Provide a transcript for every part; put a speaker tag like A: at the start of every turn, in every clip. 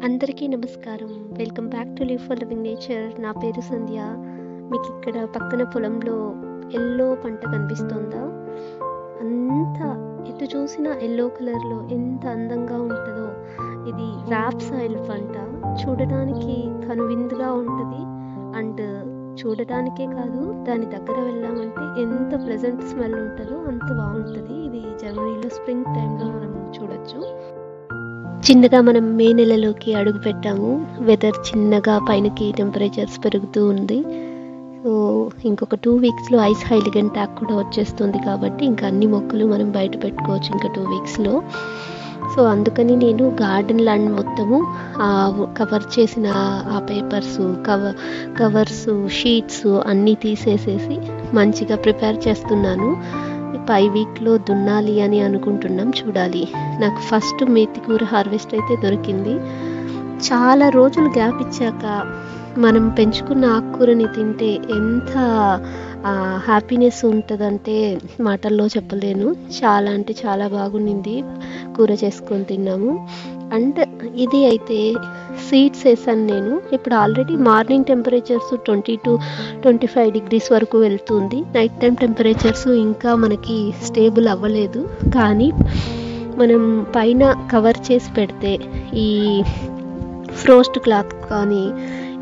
A: అందరికీ నమస్కారం. Welcome back to live for living nature. నా పేరు సంధ్య. మీకు ఇక్కడ పక్కన పొలంలో ఎల్లో పంట కనిపిస్తుందా? అంతా ఎటు చూసినా ఎల్లో కలర్లో ఎంత అందంగా ఉంటుందో. ఇది ర్యాప్ సాయిల్ పంట. చూడడానికి కనువిందుగా ఉంటుంది. అండ్ చూడటానికే కాదు, దాని దగ్గర వెళ్ళామంటే ఎంత ప్లెజెంట్ స్మెల్ ఉంటుందో అంత బాగుంటుంది. ఇది జర్మనీలో స్ప్రింగ్ టైంలో మనం చూడొచ్చు. చిన్నగా మనం మే నెలలోకి అడుగు పెట్టాము. వెదర్ చిన్నగా పైనకి టెంపరేచర్స్ పెరుగుతూ ఉంది. సో ఇంకొక 2 వీక్స్లో ఐస్ హైలిగన్ ట్యాక్ కూడా వచ్చేస్తుంది. కాబట్టి ఇంకా అన్ని మొక్కలు మనం బయట పెట్టుకోవచ్చు ఇంకా 2 వీక్స్లో. సో అందుకని నేను గార్డెన్ ల్యాండ్ మొత్తము కవర్ చేసిన ఆ పేపర్స్ కవర్స్ షీట్స్ అన్నీ తీసేసేసి మంచిగా ప్రిపేర్ చేస్తున్నాను. పై వీక్లో దున్నాలి అని అనుకుంటున్నాం. చూడాలి. నాకు ఫస్ట్ మేతికూర హార్వెస్ట్ అయితే దొరికింది. చాలా రోజులు గ్యాప్ ఇచ్చాక మనం పెంచుకున్న ఆకుకూరని తింటే ఎంత హ్యాపీనెస్ ఉంటుందంటే మాటల్లో చెప్పలేను. చాలా అంటే చాలా బాగుండింది. కూర చేసుకొని తిన్నాము. అండ్ ఇది అయితే సీడ్స్ వేసాను నేను. ఇప్పుడు ఆల్రెడీ మార్నింగ్ టెంపరేచర్స్ 20-25 డిగ్రీస్ వరకు వెళ్తుంది. నైట్ టైం టెంపరేచర్స్ ఇంకా మనకి స్టేబుల్ అవ్వలేదు. కానీ మనం పైన కవర్ చేసి పెడితే ఈ ఫ్రోస్ట్ క్లాత్ కానీ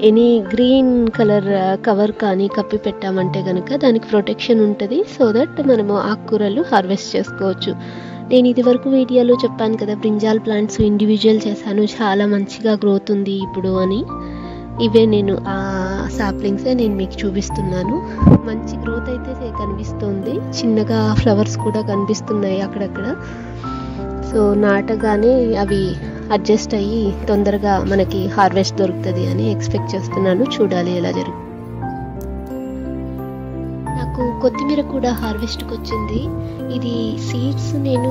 A: ఎనీ గ్రీన్ కలర్ కవర్ కానీ కప్పి పెట్టామంటే కనుక దానికి ప్రొటెక్షన్ ఉంటుంది. సో దట్ మనము ఆకుకూరలు హార్వెస్ట్ చేసుకోవచ్చు. నేను ఇది వరకు వీడియోలో చెప్పాను కదా, బ్రింజాల్ ప్లాంట్స్ ఇండివిజువల్ చేశాను, చాలా మంచిగా గ్రోత్ ఉంది ఇప్పుడు అని. ఇవే నేను ఆ సాప్లింగ్సే నేను మీకు చూపిస్తున్నాను. మంచి గ్రోత్ అయితే కనిపిస్తుంది. చిన్నగా ఫ్లవర్స్ కూడా కనిపిస్తున్నాయి అక్కడక్కడ. సో నాటగానే అవి అడ్జస్ట్ అయ్యి తొందరగా మనకి హార్వెస్ట్ దొరుకుతుంది అని ఎక్స్పెక్ట్ చేస్తున్నాను. చూడాలి ఎలా జరుగుతుంది. నాకు కొత్తిమీర కూడా హార్వెస్ట్కి వచ్చింది. ఇది సీడ్స్ నేను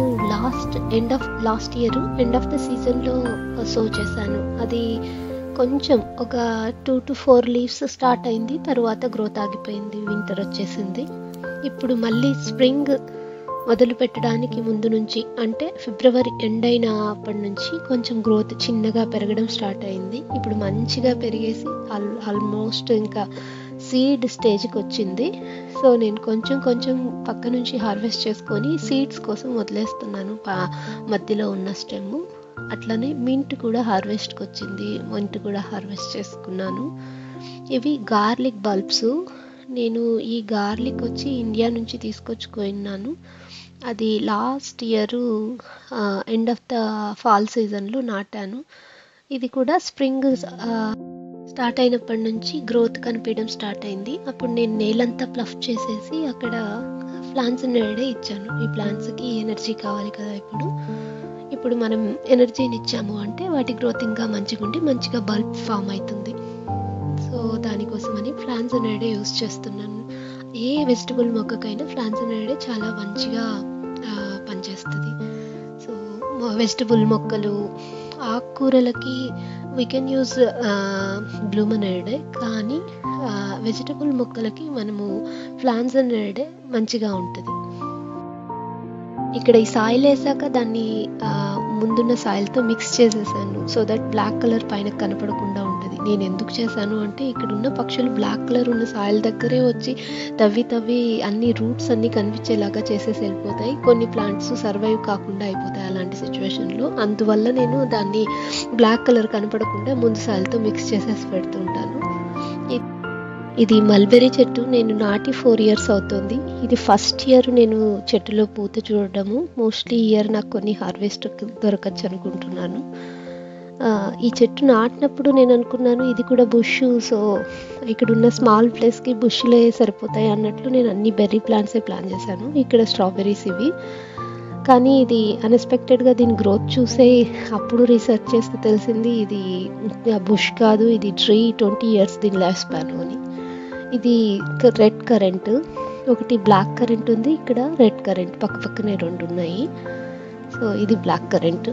A: ఎండ్ ఆఫ్ ద సీజన్లో సో చేశాను. అది కొంచెం ఒక 2 to 4 లీవ్స్ స్టార్ట్ అయింది. తర్వాత గ్రోత్ ఆగిపోయింది. వింటర్ వచ్చేసింది. ఇప్పుడు మళ్ళీ స్ప్రింగ్ మొదలు పెట్టడానికి ముందు నుంచి, అంటే ఫిబ్రవరి ఎండ్ అయినప్పటి నుంచి కొంచెం గ్రోత్ చిన్నగా పెరగడం స్టార్ట్ అయింది. ఇప్పుడు మంచిగా పెరిగేసి ఆల్మోస్ట్ ఇంకా సీడ్ స్టేజ్కి వచ్చింది. సో నేను కొంచెం పక్క నుంచి హార్వెస్ట్ చేసుకొని సీడ్స్ కోసం వదిలేస్తున్నాను మధ్యలో ఉన్న స్టెమ్. అట్లనే మింట్ కూడా హార్వెస్ట్కి వచ్చింది. మింట్ కూడా హార్వెస్ట్ చేసుకున్నాను. ఇవి గార్లిక్ బల్బ్స్. నేను ఈ గార్లిక్ వచ్చి ఇండియా నుంచి తీసుకొచ్చుకున్నాను. అది last year end of the fall సీజన్లో నాటాను. ఇది కూడా స్ప్రింగ్ స్టార్ట్ అయినప్పటి నుంచి గ్రోత్ కనిపించడం స్టార్ట్ అయింది. అప్పుడు నేను నేలంతా ప్లఫ్ చేసేసి అక్కడ ప్లాంట్స్ నేడే ఇచ్చాను. ఈ ప్లాంట్స్కి ఎనర్జీ కావాలి కదా. ఇప్పుడు మనం ఎనర్జీని ఇచ్చాము అంటే వాటి గ్రోత్ ఇంకా మంచిగా ఉండి మంచిగా బల్బ్ ఫామ్ అవుతుంది. సో దానికోసమని ప్లాంట్స్ నేడే యూస్ చేస్తున్నాను. ఏ వెజిటబుల్ మొక్కకైనా ప్లాంట్స్ నేడే చాలా మంచిగా పనిచేస్తుంది. సో వెజిటబుల్ మొక్కలు ఆకుకూరలకి వీ కెన్ యూజ్ బ్లూమనైడే, కానీ వెజిటబుల్ మొక్కలకి మనము ఫ్లాన్జనైడే మంచిగా ఉంటుంది. ఇక్కడ ఈ సాయిల్ వేసాక దాన్ని ముందున్న సాయిల్తో మిక్స్ చేసేసాను. సో దట్ బ్లాక్ కలర్ పైన కనపడకుండా ఉంటుంది. నేను ఎందుకు చేశాను అంటే ఇక్కడ ఉన్న పక్షులు బ్లాక్ కలర్ ఉన్న సాయిల్ దగ్గరే వచ్చి తవ్వి అన్ని రూట్స్ అన్నీ కనిపించేలాగా చేసేసి వెళ్ళిపోతాయి. కొన్ని ప్లాంట్స్ సర్వైవ్ కాకుండా అయిపోతాయి అలాంటి సిచ్యువేషన్లో. అందువల్ల నేను దాన్ని బ్లాక్ కలర్ కనపడకుండా ముందు సాయిల్తో మిక్స్ చేసేసి పెడుతుంటాను. ఇది మల్బెరీ చెట్టు. నేను నాటి 4 years అవుతుంది. ఇది ఫస్ట్ ఇయర్ నేను చెట్టులో పూత చూడడము. మోస్ట్లీ ఈ ఇయర్ నాకు కొన్ని హార్వెస్ట్ దొరకచ్చు అనుకుంటున్నాను. ఈ చెట్టు నాటినప్పుడు నేను అనుకున్నాను ఇది కూడా బుష్. సో ఇక్కడ ఉన్న స్మాల్ ప్లేస్కి బుష్లే సరిపోతాయి అన్నట్లు నేను అన్ని బెర్రీ ప్లాంట్సే ప్లాన్ చేశాను. ఇక్కడ స్ట్రాబెర్రీస్ ఇవి. కానీ ఇది అన్ఎక్స్పెక్టెడ్గా దీని గ్రోత్ చూసే అప్పుడు రీసెర్చ్ చేస్తే తెలిసింది ఇది బుష్ కాదు, ఇది ట్రీ. 20 years దీని లైఫ్ స్పాన్ అని. ఇది రెడ్ కరెంట్. ఒకటి బ్లాక్ కరెంట్ ఉంది, ఇక్కడ రెడ్ కరెంట్. పక్కనే 2 ఉన్నాయి. సో ఇది బ్లాక్ కరెంట్.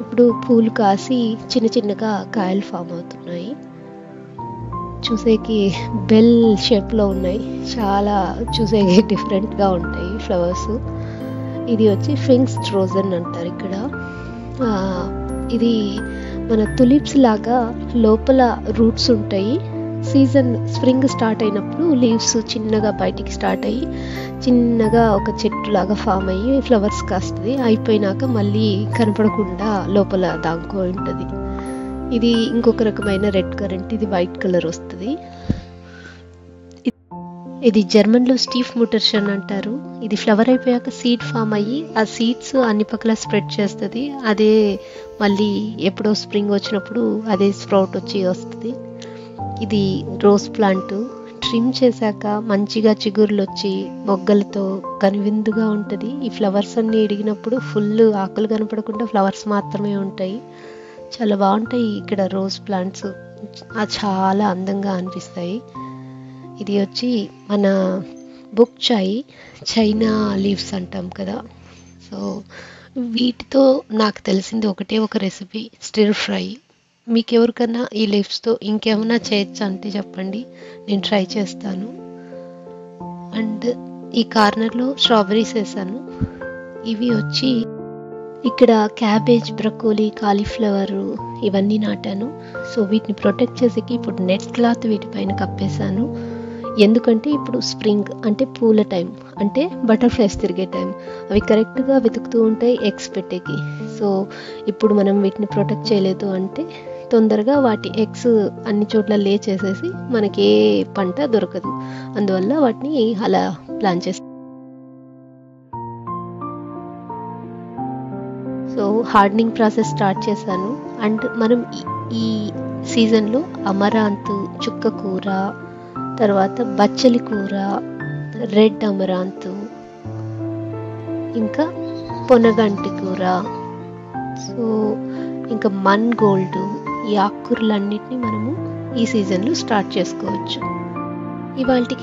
A: ఇప్పుడు పూలు కాసి చిన్నగా కాయలు ఫామ్ అవుతున్నాయి. చూసేకి బెల్ షేప్లో ఉన్నాయి. చాలా చూసేకి డిఫరెంట్గా ఉంటాయి ఫ్లవర్స్. ఇది వచ్చి ఫింక్స్ ట్రోజన్ అంటారు ఇక్కడ. ఇది మన తులిప్స్ లాగా లోపల రూట్స్ ఉంటాయి. సీజన్ స్ప్రింగ్ స్టార్ట్ అయినప్పుడు లీవ్స్ చిన్నగా బయటికి స్టార్ట్ అయ్యి చిన్నగా ఒక చెట్టు లాగా ఫామ్ అయ్యి ఫ్లవర్స్ కాస్తుంది. అయిపోయినాక మళ్ళీ కనపడకుండా లోపల దాంకో ఉంటుంది. ఇది ఇంకొక రకమైన రెడ్ కరెంట్, ఇది వైట్ కలర్ వస్తుంది. ఇది జర్మన్లో స్టీఫ్ ముటర్షన్ అంటారు. ఇది ఫ్లవర్ అయిపోయాక సీడ్ ఫామ్ అయ్యి ఆ సీడ్స్ అన్ని పక్కల స్ప్రెడ్ చేస్తుంది. అదే మళ్ళీ ఎప్పుడో స్ప్రింగ్ వచ్చినప్పుడు అదే స్ప్రౌట్ వచ్చి వస్తుంది. ఇది రోజ్ ప్లాంట్. ట్రిమ్ చేశాక మంచిగా చిగుర్లు వచ్చి మొగ్గలతో కనువిందుగా ఉంటుంది. ఈ ఫ్లవర్స్ అన్నీ ఎడిగినప్పుడు ఫుల్ ఆకులు కనపడకుండా ఫ్లవర్స్ మాత్రమే ఉంటాయి. చాలా బాగుంటాయి ఇక్కడ రోజ్ ప్లాంట్స్, చాలా అందంగా అనిపిస్తాయి. ఇది వచ్చి మన బుక్ చాయ్, చైనా లీవ్స్ అంటాం కదా. సో వీటితో నాకు తెలిసింది ఒకటే ఒక రెసిపీ, స్టిర్ ఫ్రై. మీకు ఎవరికన్నా ఈ లీవ్స్తో ఇంకేమైనా చేయొచ్చు అంటే చెప్పండి, నేను ట్రై చేస్తాను. అండ్ ఈ కార్నర్లో స్ట్రాబెర్రీస్ వేసాను. ఇవి వచ్చి ఇక్కడ క్యాబేజ్, బ్రకోలీ, కాలీఫ్లవర్ ఇవన్నీ నాటాను. సో వీటిని ప్రొటెక్ట్ చేసేకి ఇప్పుడు నెట్ క్లాత్ వీటిపైన కప్పేశాను. ఎందుకంటే ఇప్పుడు స్ప్రింగ్ అంటే పూల టైం, అంటే బటర్ఫ్లైస్ తిరిగే టైం. అవి కరెక్ట్గా వెతుకుతూ ఉంటాయి ఎగ్స్ పెట్టేకి. సో ఇప్పుడు మనం వీటిని ప్రొటెక్ట్ చేయలేదు అంటే తొందరగా వాటి ఎగ్స్ అన్ని చోట్ల లే చేసేసి మనకి ఏ పంట దొరకదు. అందువల్ల వాటిని అలా ప్లాన్ చేస్తాం. సో హార్డనింగ్ ప్రాసెస్ స్టార్ట్ చేశాను. అండ్ మనం ఈ సీజన్లో అమరాంత్, చుక్క కూర, తర్వాత బచ్చలి కూర, రెడ్ అమరాంత్, ఇంకా పొనగంటి కూర, సో ఇంకా మన్ గోల్డ్, ఈ ఆకుకూరలన్నిటిని మనము ఈ సీజన్లో స్టార్ట్ చేసుకోవచ్చు. ఇవాళకి